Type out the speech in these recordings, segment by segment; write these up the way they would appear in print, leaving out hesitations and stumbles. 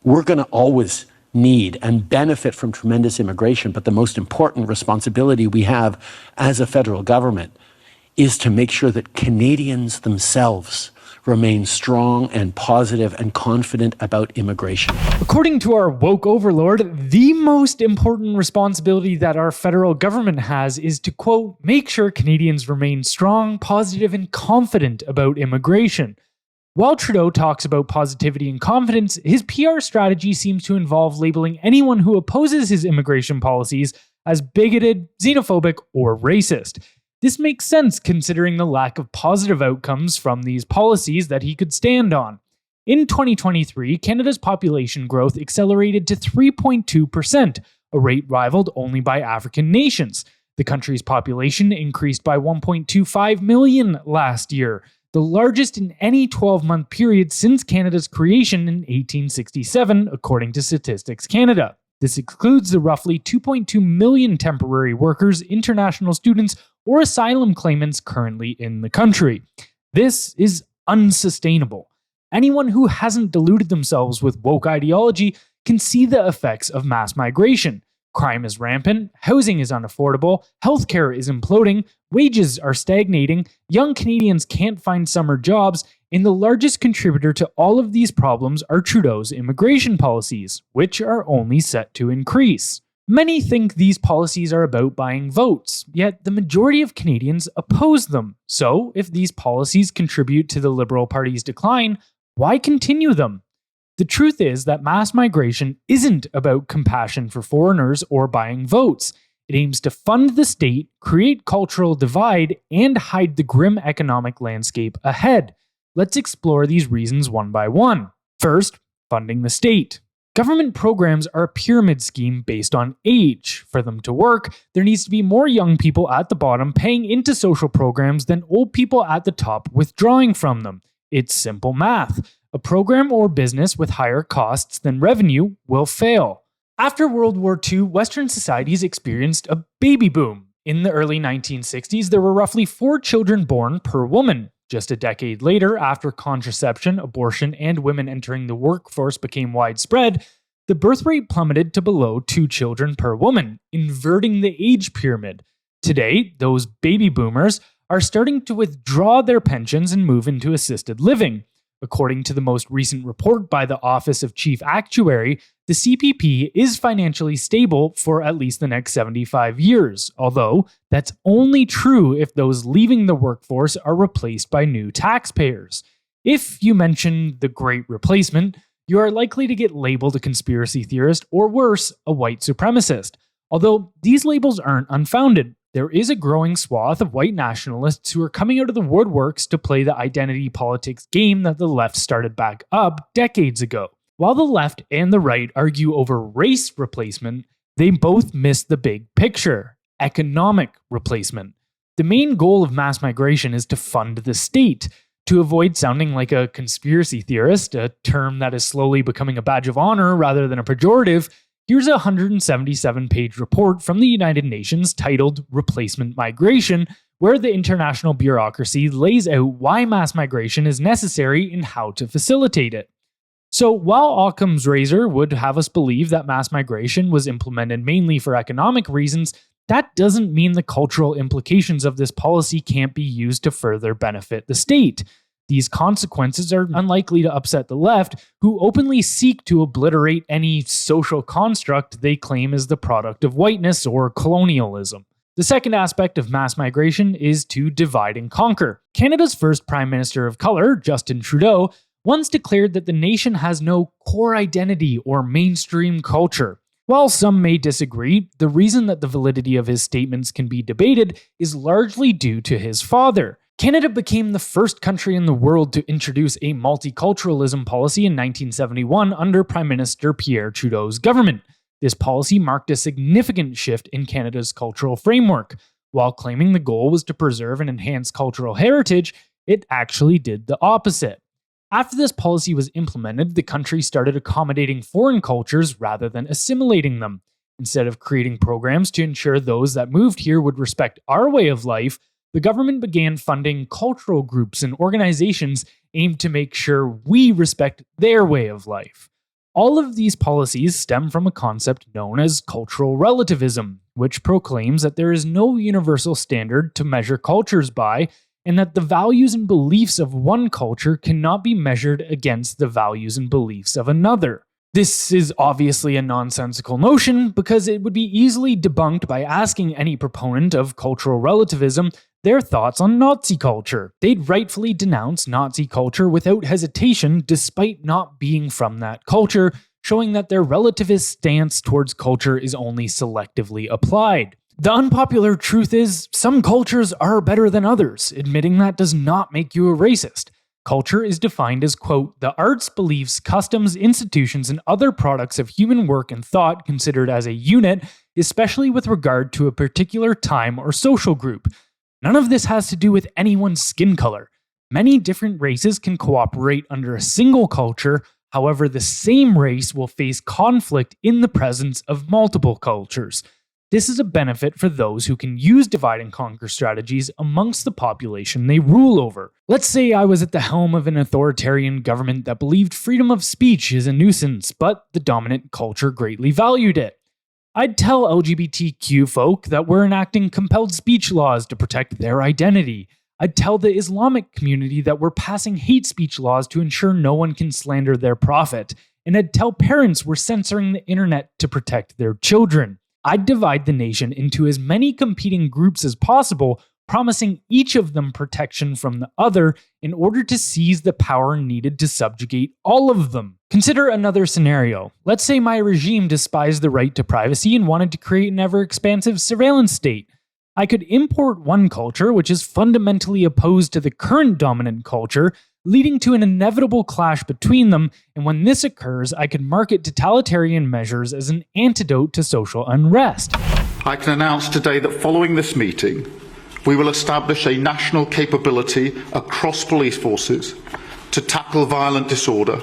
We're going to always need and benefit from tremendous immigration, but the most important responsibility we have as a federal government is to make sure that Canadians themselves remain strong and positive and confident about immigration. According to our woke overlord, the most important responsibility that our federal government has is to, quote, make sure Canadians remain strong, positive, and confident about immigration. While Trudeau talks about positivity and confidence, his PR strategy seems to involve labeling anyone who opposes his immigration policies as bigoted, xenophobic, or racist. This makes sense considering the lack of positive outcomes from these policies that he could stand on. In 2023, Canada's population growth accelerated to 3.2%, a rate rivaled only by African nations. The country's population increased by 1.25 million last year, the largest in any 12-month period since Canada's creation in 1867, according to Statistics Canada. This excludes the roughly 2.2 million temporary workers, international students, or asylum claimants currently in the country. This is unsustainable. Anyone who hasn't deluded themselves with woke ideology can see the effects of mass migration. Crime is rampant, housing is unaffordable, healthcare is imploding, wages are stagnating, young Canadians can't find summer jobs, and the largest contributor to all of these problems are Trudeau's immigration policies, which are only set to increase. Many think these policies are about buying votes, yet the majority of Canadians oppose them. So, if these policies contribute to the Liberal Party's decline, why continue them? The truth is that mass migration isn't about compassion for foreigners or buying votes. It aims to fund the state, create cultural divide, and hide the grim economic landscape ahead. Let's explore these reasons one by one. First, funding the state. Government programs are a pyramid scheme based on age. For them to work, there needs to be more young people at the bottom paying into social programs than old people at the top withdrawing from them. It's simple math. A program or business with higher costs than revenue will fail. After World War II, Western societies experienced a baby boom. In the early 1960s, there were roughly 4 children born per woman. Just a decade later, after contraception, abortion, and women entering the workforce became widespread, the birth rate plummeted to below 2 children per woman, inverting the age pyramid. Today, those baby boomers are starting to withdraw their pensions and move into assisted living. According to the most recent report by the Office of Chief Actuary, the CPP is financially stable for at least the next 75 years, although that's only true if those leaving the workforce are replaced by new taxpayers. If you mention the Great Replacement, you are likely to get labeled a conspiracy theorist or worse, a white supremacist. Although these labels aren't unfounded, there is a growing swath of white nationalists who are coming out of the woodworks to play the identity politics game that the left started back up decades ago. While the left and the right argue over race replacement, they both miss the big picture: economic replacement. The main goal of mass migration is to fund the state. To avoid sounding like a conspiracy theorist, a term that is slowly becoming a badge of honor rather than a pejorative, here's a 177-page report from the United Nations titled Replacement Migration, where the international bureaucracy lays out why mass migration is necessary and how to facilitate it. So while Occam's razor would have us believe that mass migration was implemented mainly for economic reasons, that doesn't mean the cultural implications of this policy can't be used to further benefit the state. These consequences are unlikely to upset the left, who openly seek to obliterate any social construct they claim is the product of whiteness or colonialism. The second aspect of mass migration is to divide and conquer. Canada's first Prime Minister of Colour, Justin Trudeau, once declared that the nation has no core identity or mainstream culture. While some may disagree, the reason that the validity of his statements can be debated is largely due to his father. Canada became the first country in the world to introduce a multiculturalism policy in 1971 under Prime Minister Pierre Trudeau's government. This policy marked a significant shift in Canada's cultural framework. While claiming the goal was to preserve and enhance cultural heritage, it actually did the opposite. After this policy was implemented, the country started accommodating foreign cultures rather than assimilating them. Instead of creating programs to ensure those that moved here would respect our way of life, the government began funding cultural groups and organizations aimed to make sure we respect their way of life. All of these policies stem from a concept known as cultural relativism, which proclaims that there is no universal standard to measure cultures by, and that the values and beliefs of one culture cannot be measured against the values and beliefs of another. This is obviously a nonsensical notion because it would be easily debunked by asking any proponent of cultural relativism their thoughts on Nazi culture. They'd rightfully denounce Nazi culture without hesitation despite not being from that culture, showing that their relativist stance towards culture is only selectively applied. The unpopular truth is, some cultures are better than others. Admitting that does not make you a racist. Culture is defined as, quote, the arts, beliefs, customs, institutions, and other products of human work and thought considered as a unit, especially with regard to a particular time or social group. None of this has to do with anyone's skin color. Many different races can cooperate under a single culture. However, the same race will face conflict in the presence of multiple cultures. This is a benefit for those who can use divide and conquer strategies amongst the population they rule over. Let's say I was at the helm of an authoritarian government that believed freedom of speech is a nuisance, but the dominant culture greatly valued it. I'd tell LGBTQ folk that we're enacting compelled speech laws to protect their identity. I'd tell the Islamic community that we're passing hate speech laws to ensure no one can slander their prophet. And I'd tell parents we're censoring the internet to protect their children. I'd divide the nation into as many competing groups as possible, promising each of them protection from the other in order to seize the power needed to subjugate all of them. Consider another scenario. Let's say my regime despised the right to privacy and wanted to create an ever-expansive surveillance state. I could import one culture which is fundamentally opposed to the current dominant culture, leading to an inevitable clash between them, and when this occurs, I could market totalitarian measures as an antidote to social unrest. I can announce today that following this meeting, we will establish a national capability across police forces to tackle violent disorder.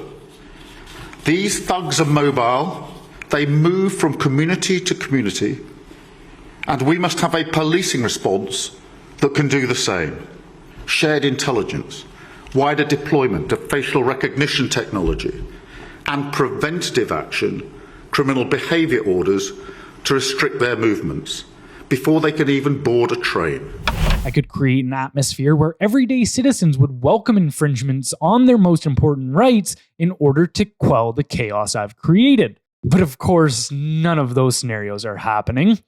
These thugs are mobile, they move from community to community, and we must have a policing response that can do the same. Shared intelligence, wider deployment of facial recognition technology, and preventative action, criminal behaviour orders to restrict their movements before they can even board a train. I could create an atmosphere where everyday citizens would welcome infringements on their most important rights in order to quell the chaos I've created. But of course, none of those scenarios are happening.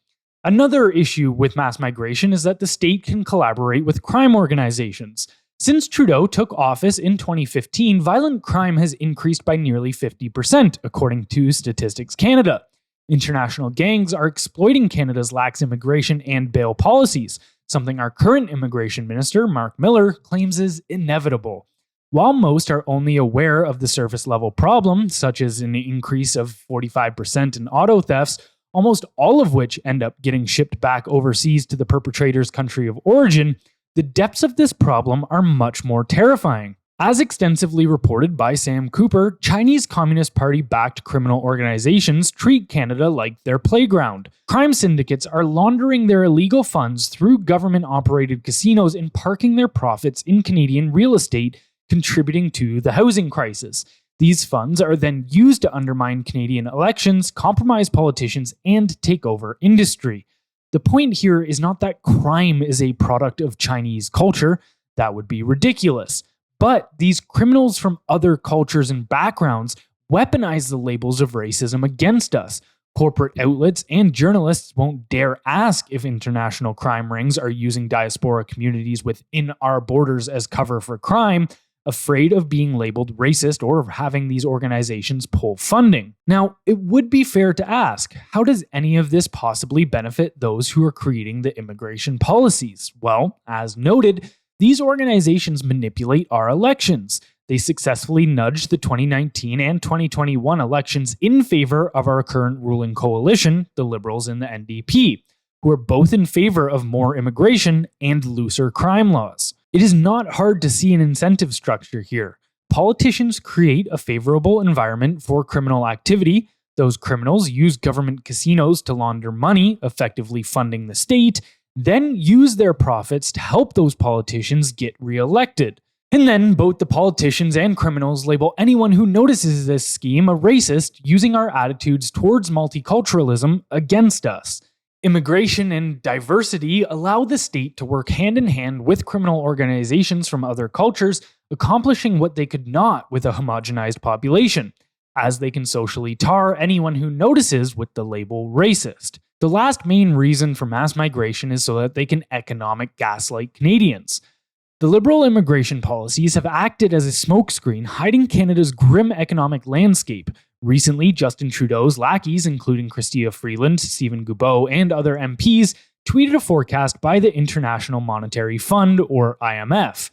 Another issue with mass migration is that the state can collaborate with crime organizations. Since Trudeau took office in 2015, violent crime has increased by nearly 50%, according to Statistics Canada. International gangs are exploiting Canada's lax immigration and bail policies, something our current immigration minister, Mark Miller, claims is inevitable. While most are only aware of the surface-level problem, such as an increase of 45% in auto thefts, almost all of which end up getting shipped back overseas to the perpetrator's country of origin, the depths of this problem are much more terrifying. As extensively reported by Sam Cooper, Chinese Communist Party-backed criminal organizations treat Canada like their playground. Crime syndicates are laundering their illegal funds through government-operated casinos and parking their profits in Canadian real estate, contributing to the housing crisis. These funds are then used to undermine Canadian elections, compromise politicians, and take over industry. The point here is not that crime is a product of Chinese culture. That would be ridiculous. But these criminals from other cultures and backgrounds weaponize the labels of racism against us. Corporate outlets and journalists won't dare ask if international crime rings are using diaspora communities within our borders as cover for crime, afraid of being labeled racist or of having these organizations pull funding. Now, it would be fair to ask, how does any of this possibly benefit those who are creating the immigration policies? Well, as noted, these organizations manipulate our elections. They successfully nudged the 2019 and 2021 elections in favor of our current ruling coalition, the Liberals and the NDP, who are both in favor of more immigration and looser crime laws. It is not hard to see an incentive structure here. Politicians create a favorable environment for criminal activity. Those criminals use government casinos to launder money, effectively funding the state, then use their profits to help those politicians get reelected. And then both the politicians and criminals label anyone who notices this scheme a racist, using our attitudes towards multiculturalism against us. Immigration and diversity allow the state to work hand in hand with criminal organizations from other cultures, accomplishing what they could not with a homogenized population, as they can socially tar anyone who notices with the label racist. The last main reason for mass migration is so that they can economic gaslight Canadians. The Liberal immigration policies have acted as a smokescreen hiding Canada's grim economic landscape. Recently, Justin Trudeau's lackeys, including Chrystia Freeland, Stephen Guilbeault, and other MPs, tweeted a forecast by the International Monetary Fund, or IMF.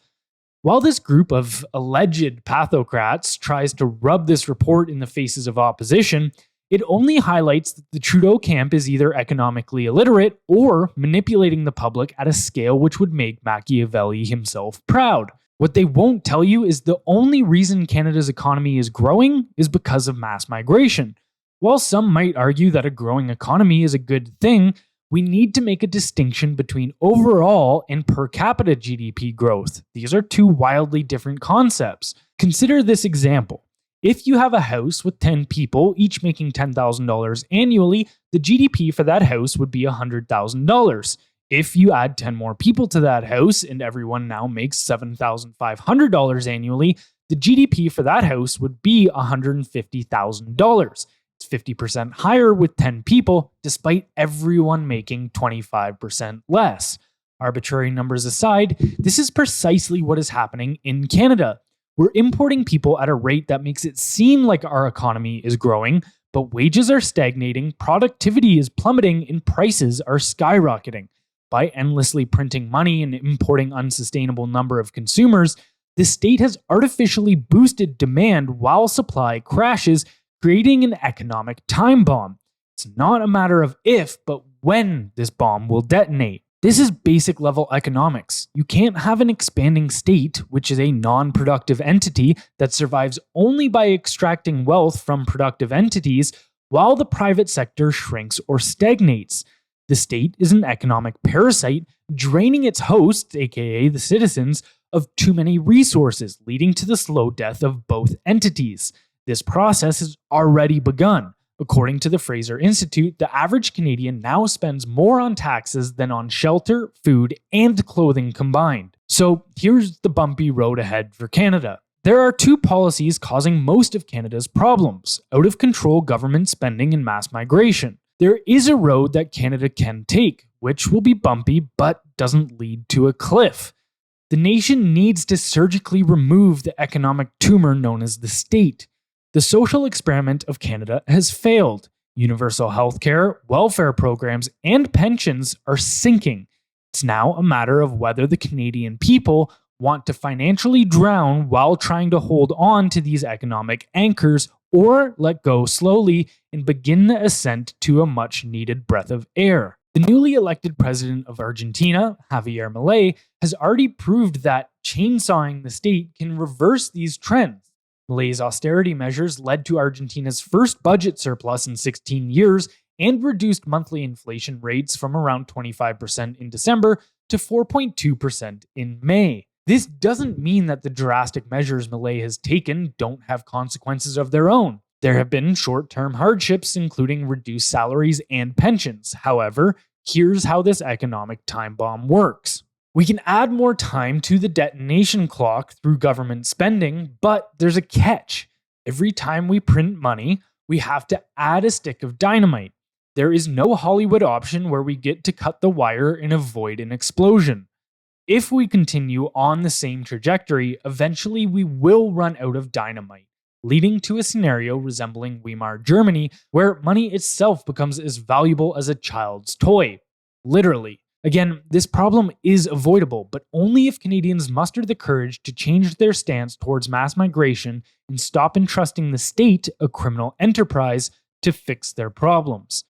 While this group of alleged pathocrats tries to rub this report in the faces of opposition, it only highlights that the Trudeau camp is either economically illiterate or manipulating the public at a scale which would make Machiavelli himself proud. What they won't tell you is the only reason Canada's economy is growing is because of mass migration. While some might argue that a growing economy is a good thing, we need to make a distinction between overall and per capita GDP growth. These are two wildly different concepts. Consider this example. If you have a house with 10 people, each making $10,000 annually, the GDP for that house would be $100,000. If you add 10 more people to that house and everyone now makes $7,500 annually, the GDP for that house would be $150,000. It's 50% higher with 10 people, despite everyone making 25% less. Arbitrary numbers aside, this is precisely what is happening in Canada. We're importing people at a rate that makes it seem like our economy is growing, but wages are stagnating, productivity is plummeting, and prices are skyrocketing. By endlessly printing money and importing unsustainable number of consumers, the state has artificially boosted demand while supply crashes, creating an economic time bomb. It's not a matter of if, but when this bomb will detonate. This is basic level economics. You can't have an expanding state, which is a non-productive entity that survives only by extracting wealth from productive entities, while the private sector shrinks or stagnates. The state is an economic parasite, draining its hosts, aka the citizens, of too many resources, leading to the slow death of both entities. This process has already begun. According to the Fraser Institute, the average Canadian now spends more on taxes than on shelter, food, and clothing combined. So here's the bumpy road ahead for Canada. There are two policies causing most of Canada's problems: out-of-control government spending and mass migration. There is a road that Canada can take, which will be bumpy but doesn't lead to a cliff. The nation needs to surgically remove the economic tumor known as the state. The social experiment of Canada has failed. Universal healthcare, welfare programs, and pensions are sinking. It's now a matter of whether the Canadian people want to financially drown while trying to hold on to these economic anchors, or let go slowly and begin the ascent to a much-needed breath of air. The newly elected president of Argentina, Javier Milei, has already proved that chainsawing the state can reverse these trends. Milei's austerity measures led to Argentina's first budget surplus in 16 years and reduced monthly inflation rates from around 25% in December to 4.2% in May. This doesn't mean that the drastic measures Milei has taken don't have consequences of their own. There have been short-term hardships, including reduced salaries and pensions. However, here's how this economic time bomb works. We can add more time to the detonation clock through government spending, but there's a catch. Every time we print money, we have to add a stick of dynamite. There is no Hollywood option where we get to cut the wire and avoid an explosion. If we continue on the same trajectory, eventually we will run out of dynamite, leading to a scenario resembling Weimar Germany, where money itself becomes as valuable as a child's toy. Literally. Again, this problem is avoidable, but only if Canadians muster the courage to change their stance towards mass migration and stop entrusting the state, a criminal enterprise, to fix their problems.